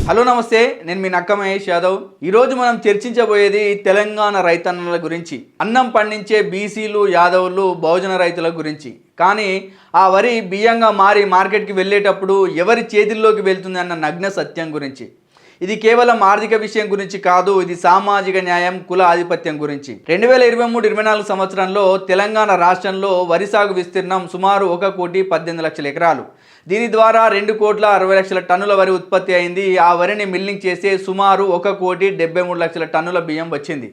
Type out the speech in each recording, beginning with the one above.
Hello నమస్తే, నేను మీ నక్క మహేష్ యాదవ్. ఈరోజు మనం చర్చించబోయేది తెలంగాణ రైతన్నల గురించి. అన్నం పండించే బీసీలు, యాదవులు, బహుజన రైతుల గురించి. కానీ ఆ వరి బియ్యంగా మారి మార్కెట్కి వెళ్ళేటప్పుడు ఎవరి చేతుల్లోకి వెళ్తుంది అన్న నగ్న సత్యం గురించి. ఇది కేవలం ఆర్థిక విషయం గురించి కాదు, ఇది సామాజిక న్యాయం, కుల ఆధిపత్యం గురించి. 2023-24 సంవత్సరంలో తెలంగాణ రాష్ట్రంలో వరి సాగు విస్తీర్ణం సుమారు 1,18,00,000 ఎకరాలు. దీని ద్వారా 2,60,00,000 టన్నుల వరి ఉత్పత్తి అయింది. ఆ వరిని మిల్లింగ్ చేస్తే సుమారు 1,73,00,000 టన్నుల బియ్యం వచ్చింది.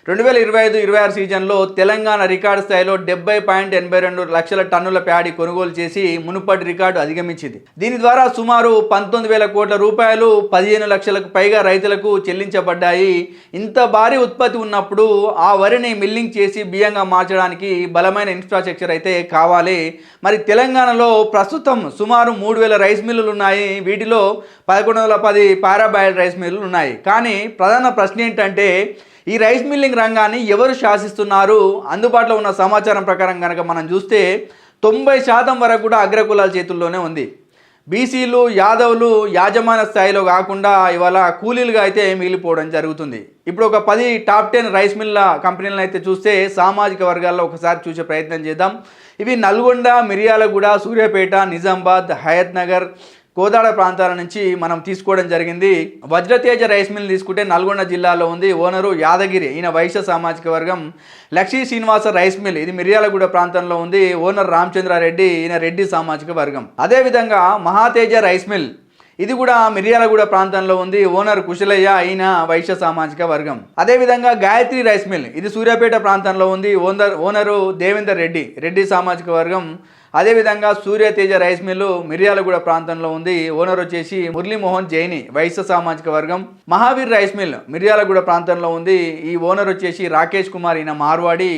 2025-26 సీజన్లో తెలంగాణ రికార్డు స్థాయిలో 70.82 లక్షల టన్నుల ప్యాడీ కొనుగోలు చేసి మునుపటి రికార్డు అధిగమించింది. దీని ద్వారా సుమారు 19,000 కోట్ల రూపాయలు 15 లక్షలకు పైగా రైతులకు చెల్లించబడ్డాయి. ఇంత భారీ ఉత్పత్తి ఉన్నప్పుడు ఆ వరిని మిల్లింగ్ చేసి బియ్యంగా మార్చడానికి బలమైన ఇన్ఫ్రాస్ట్రక్చర్ అయితే కావాలి. మరి తెలంగాణలో ప్రస్తుతం సుమారు 3,000 రైస్ మిల్లులు ఉన్నాయి. వీటిలో 1,110 పారాబాయిల్డ్ రైస్ మిల్లులు ఉన్నాయి. కానీ ప్రధాన ప్రశ్న ఏంటంటే, ఈ రైస్ మిల్లింగ్ రంగాన్ని ఎవరు శాసిస్తున్నారు? అందుబాటులో ఉన్న సమాచారం ప్రకారం కనుక మనం చూస్తే 90% వరకు కూడా అగ్రకులాల చేతుల్లోనే ఉంది. బీసీలు, యాదవులు యాజమాన్య స్థాయిలో కాకుండా ఇవాళ కూలీలుగా అయితే మిగిలిపోవడం జరుగుతుంది. ఇప్పుడు ఒక 10 టాప్ 10 రైస్ మిల్ల కంపెనీలను అయితే చూస్తే సామాజిక వర్గాల్లో ఒకసారి చూసే ప్రయత్నం చేద్దాం. ఇవి నల్గొండ, మిర్యాలగూడ, సూర్యాపేట, నిజామాబాద్, హయత్ నగర్, కోదాడ ప్రాంతాల నుంచి మనం తీసుకోవడం జరిగింది. వజ్రతేజ రైస్ మిల్ తీసుకుంటే నల్గొండ జిల్లాలో ఉంది. ఓనరు యాదగిరి, ఈయన వైశ్య సామాజిక వర్గం. లక్ష్మీ శ్రీనివాస రైస్ మిల్ ఇది మిర్యాలగూడ ప్రాంతంలో ఉంది. ఓనర్ రామచంద్రారెడ్డి, ఈయన రెడ్డి సామాజిక వర్గం. అదేవిధంగా మహాతేజ రైస్ మిల్ ఇది కూడా మిర్యాలగూడ ప్రాంతంలో ఉంది. ఓనర్ కుశలయ్య, ఈయన వైశ్య సామాజిక వర్గం. అదేవిధంగా గాయత్రి రైస్ మిల్ ఇది సూర్యాపేట ప్రాంతంలో ఉంది. ఓనరు దేవేందర్ రెడ్డి, రెడ్డి సామాజిక వర్గం. అదేవిధంగా సూర్యతేజ రైస్ మిల్లు మిర్యాలగూడ ప్రాంతంలో ఉంది. ఓనర్ వచ్చేసి మురళీమోహన్ జైని, వైశ్య సామాజిక వర్గం. మహావీర్ రైస్ మిల్ మిర్యాలగూడ ప్రాంతంలో ఉంది. ఈ ఓనర్ వచ్చేసి రాకేష్ కుమార్, ఈయన మార్వాడి.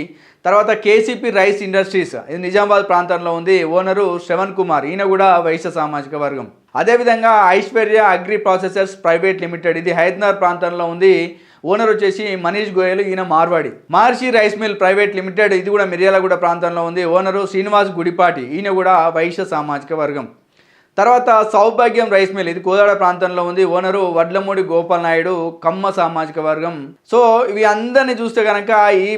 తర్వాత కేసీపీ రైస్ ఇండస్ట్రీస్ ఇది నిజామాబాద్ ప్రాంతంలో ఉంది. ఓనరు శ్రవణ్ కుమార్, ఈయన కూడా వైశ్య సామాజిక వర్గం. అదేవిధంగా Aishwarya agri processors private limited ఇది హైదరాబాద్ ప్రాంతంలో ఉంది. ఓనర్ వచ్చేసి మనీష్ గోయల్, ఈయన మార్వాడి. మహర్షి రైస్ మిల్ ప్రైవేట్ లిమిటెడ్ ఇది కూడా మిర్యాలగూడ ప్రాంతంలో ఉంది. ఓనరు శ్రీనివాస్ గుడిపాటి, ఈయన కూడా వైశ్య సామాజిక వర్గం. తర్వాత సౌభాగ్యం రైస్ మిల్ ఇది కోదాడ ప్రాంతంలో ఉంది. ఓనరు వడ్లమూడి గోపాల్ నాయుడు, కమ్మ సామాజిక వర్గం. సో ఇవి అందరినీ చూస్తే కనుక ఈ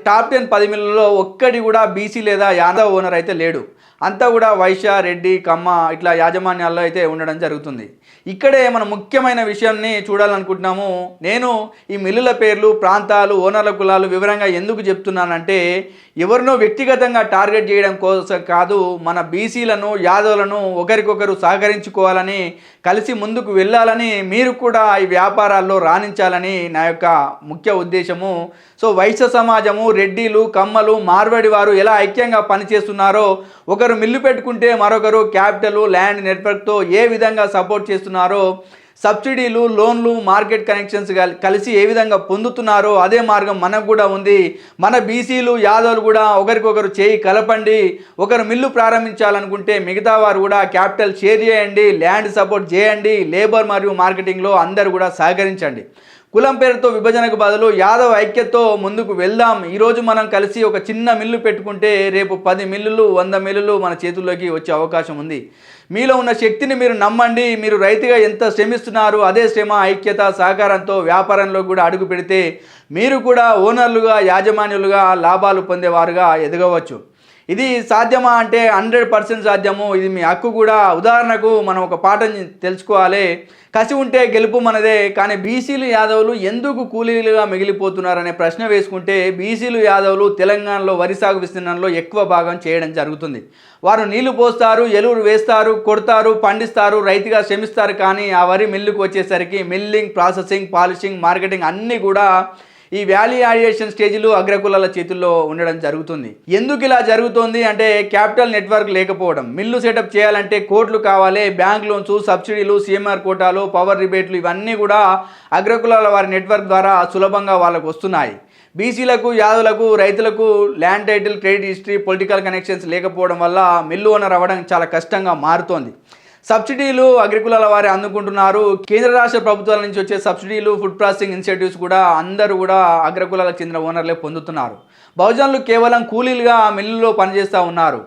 టాప్ 10 మిల్లుల్లో ఒక్కటి కూడా బీసీ లేదా యాదవ్ ఓనర్ అయితే లేడు. అంతా కూడా వైశ్య, రెడ్డి, కమ్మ ఇట్లా యాజమాన్యాల్లో అయితే ఉండడం జరుగుతుంది. ఇక్కడే మనం ముఖ్యమైన విషయాన్ని చూడాలనుకుంటున్నాము. నేను ఈ మిల్లుల పేర్లు, ప్రాంతాలు, ఓనర్ల కులాలు వివరంగా ఎందుకు చెప్తున్నానంటే, ఎవరినో వ్యక్తిగతంగా టార్గెట్ చేయడం కోసం కాదు, మన బీసీలను, యాదవులను ఒకరికొకరు సహకరించుకోవాలని, కలిసి ముందుకు వెళ్ళాలని, మీరు కూడా ఈ వ్యాపారాల్లో రాణించాలని నా యొక్క ముఖ్య ఉద్దేశము. సో వైశ్య సమాజము, రెడ్డిలు, కమ్మలు, మార్వాడి వారు ఎలా ఐక్యంగా పనిచేస్తున్నారో, ఒకరు మిల్లు పెట్టుకుంటే మరొకరు క్యాపిటల్, ల్యాండ్ నెట్వర్క్తో ఏ విధంగా సపోర్ట్ చేస్తున్నారో, సబ్సిడీలు, లోన్లు, మార్కెట్ కనెక్షన్స్ కలిసి ఏ విధంగా పొందుతున్నారో అదే మార్గం మనకు కూడా ఉంది. మన బీసీలు, యాదవులు కూడా ఒకరికొకరు చేయి కలపండి. ఒకరు మిల్లు ప్రారంభించాలనుకుంటే మిగతా వారు కూడా క్యాపిటల్ షేర్ చేయండి, ల్యాండ్ సపోర్ట్ చేయండి, లేబర్ మరియు మార్కెటింగ్లో అందరూ కూడా సహకరించండి. కులం పేరుతో విభజనకు బదులు యాదవ్ ఐక్యతతో ముందుకు వెళ్దాం. ఈరోజు మనం కలిసి ఒక చిన్న మిల్లు పెట్టుకుంటే రేపు 10 మిల్లులు, 100 మిల్లులు మన చేతుల్లోకి వచ్చే అవకాశం ఉంది. మీలో ఉన్న శక్తిని మీరు నమ్మండి. మీరు రైతుగా ఎంత శ్రమిస్తున్నారు, అదే శ్రమ, ఐక్యత, సహకారంతో వ్యాపారంలో కూడా అడుగు పెడితే మీరు కూడా ఓనర్లుగా, యాజమాన్యులుగా లాభాలు పొందేవారుగా ఎదగవచ్చు. ఇది సాధ్యమా అంటే 100% సాధ్యము. ఇది మీ హక్కు కూడా. ఉదాహరణకు మనం ఒక పాఠం తెలుసుకోవాలి. కసి ఉంటే గెలుపు మనదే. కానీ బీసీలు, యాదవులు ఎందుకు కూలీలుగా మిగిలిపోతున్నారనే ప్రశ్న వేసుకుంటే, బీసీలు, యాదవులు తెలంగాణలో వరి సాగు విస్తీర్ణంలో ఎక్కువ భాగం చేయడం జరుగుతుంది. వారు నీళ్లు పోస్తారు, ఎరువులు వేస్తారు, కొడతారు, పండిస్తారు, రైతుగా శ్రమిస్తారు. కానీ ఆ వరి మిల్లుకు వచ్చేసరికి మిల్లింగ్, ప్రాసెసింగ్, పాలిషింగ్, మార్కెటింగ్ అన్నీ కూడా ఈ వాల్యూ యాడియేషన్ స్టేజ్లు అగ్రకులాల చేతుల్లో ఉండడం జరుగుతుంది. ఎందుకు ఇలా జరుగుతుంది అంటే, క్యాపిటల్ నెట్వర్క్ లేకపోవడం. మిల్లు సెటప్ చేయాలంటే కోట్లు కావాలి. బ్యాంక్ లోన్స్, సబ్సిడీలు, సిఎంఆర్ కోటాలు, పవర్ రిబేట్లు ఇవన్నీ కూడా అగ్రకులాల వారి నెట్వర్క్ ద్వారా సులభంగా వాళ్ళకు వస్తున్నాయి. బీసీలకు, యాదవులకు, రైతులకు land title, credit history, political connections లేకపోవడం వల్ల మిల్లు ఓనర్ అవ్వడం చాలా కష్టంగా మారుతోంది. సబ్సిడీలు అగ్రికులాల వారే అందుకుంటున్నారు. కేంద్ర రాష్ట్ర ప్రభుత్వాల నుంచి వచ్చే సబ్సిడీలు, ఫుడ్ ప్రాసెసింగ్ ఇన్సెంటివ్స్ కూడా అందరూ కూడా అగ్రకులాలకు చెందిన ఓనర్లే పొందుతున్నారు. బహుజనులు కేవలం కూలీలుగా మిల్లులో పనిచేస్తూ ఉన్నారు.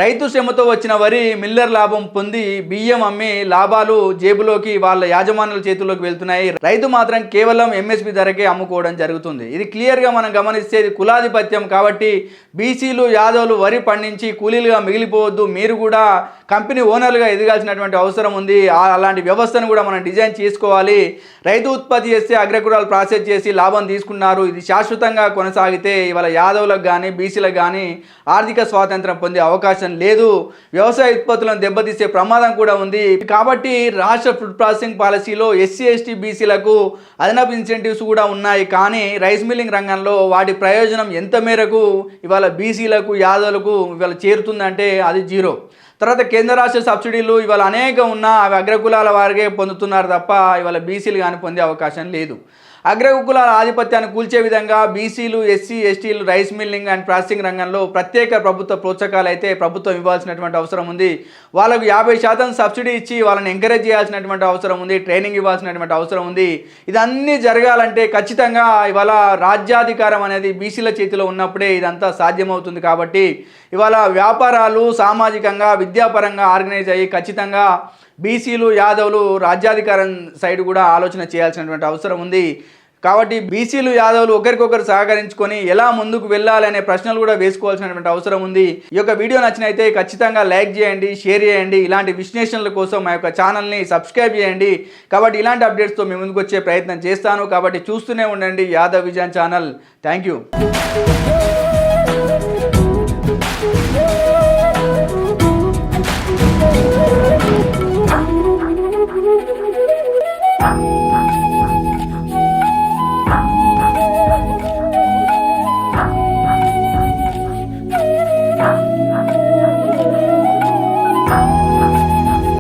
రైతు శ్రమతో వచ్చిన వరి మిల్లర్ లాభం పొంది బియ్యం అమ్మి లాభాలు జేబులోకి వాళ్ళ యాజమానుల చేతుల్లోకి వెళ్తున్నాయి. రైతు మాత్రం కేవలం ఎంఎస్పి ధరకే అమ్ముకోవడం జరుగుతుంది. ఇది క్లియర్గా మనం గమనిస్తే ఇది కులాధిపత్యం. కాబట్టి బీసీలు యాదవులు వరి పండించి కూలీలుగా మిగిలిపోవద్దు, మీరు కూడా కంపెనీ ఓనర్లుగా ఎదగాల్సినటువంటి అవసరం ఉంది. అలాంటి వ్యవస్థను కూడా మనం డిజైన్ చేసుకోవాలి. రైతు ఉత్పత్తి చేస్తే అగ్రకులాలు ప్రాసెస్ చేసి లాభం తీసుకున్నారు. ఇది శాశ్వతంగా కొనసాగితే ఇవాళ యాదవులకు కానీ బీసీలకు కానీ ఆర్థిక స్వాతంత్రం పొందే అవకాశం లేదు. వ్యవసాయ ఉత్పత్తులను దెబ్బతీసే ప్రమాదం కూడా ఉంది. కాబట్టి రాష్ట్ర ఫుడ్ ప్రాసెసింగ్ పాలసీలో ఎస్సీ ఎస్టీ బీసీలకు అదనపు ఇన్సెంటివ్స్ కూడా ఉన్నాయి. కానీ రైస్ మిల్లింగ్ రంగంలో వాటి ప్రయోజనం ఎంత మేరకు ఇవాళ బీసీలకు యాదవులకు ఇవాళ చేరుతుందంటే అది జీరో. తర్వాత కేంద్ర రాష్ట్ర సబ్సిడీలు ఇవాళ అనేకం ఉన్నా అవి అగ్రకులాల వారికే పొందుతున్నారు తప్ప ఇవాళ బీసీలు కానీ పొందే అవకాశం లేదు. అగ్రకులాల ఆధిపత్యాన్ని కూల్చే విధంగా బీసీలు ఎస్సీ ఎస్టీలు రైస్ మిల్లింగ్ అండ్ ప్రాసెసింగ్ రంగంలో ప్రత్యేక ప్రభుత్వ ప్రోత్సాహకాలు అయితే ప్రభుత్వం ఇవ్వాల్సినటువంటి అవసరం ఉంది. వాళ్ళకు 50% సబ్సిడీ ఇచ్చి వాళ్ళని ఎంకరేజ్ చేయాల్సినటువంటి అవసరం ఉంది. ట్రైనింగ్ ఇవ్వాల్సినటువంటి అవసరం ఉంది. ఇదన్నీ జరగాలంటే ఖచ్చితంగా ఇవాళ రాజ్యాధికారం అనేది బీసీల చేతిలో ఉన్నప్పుడే ఇదంతా సాధ్యమవుతుంది. కాబట్టి ఇవాళ వ్యాపారాలు సామాజికంగా విద్యాపరంగా ఆర్గనైజ్ అయ్యి ఖచ్చితంగా బీసీలు యాదవులు రాజ్యాధికారం సైడ్ కూడా ఆలోచన చేయాల్సినటువంటి అవసరం ఉంది. కాబట్టి బీసీలు యాదవులు ఒకరికొకరు సహకరించుకొని ఎలా ముందుకు వెళ్ళాలనే ప్రశ్నలు కూడా వేసుకోవాల్సినటువంటి అవసరం ఉంది. ఈ యొక్క వీడియో నచ్చినైతే ఖచ్చితంగా లైక్ చేయండి, షేర్ చేయండి. ఇలాంటి విశ్లేషణల కోసం మా యొక్క ఛానల్ని సబ్స్క్రైబ్ చేయండి. కాబట్టి ఇలాంటి అప్డేట్స్తో మీ ముందుకు వచ్చే ప్రయత్నం చేస్తాను. కాబట్టి చూస్తూనే ఉండండి Yadav vision channel. Thank you.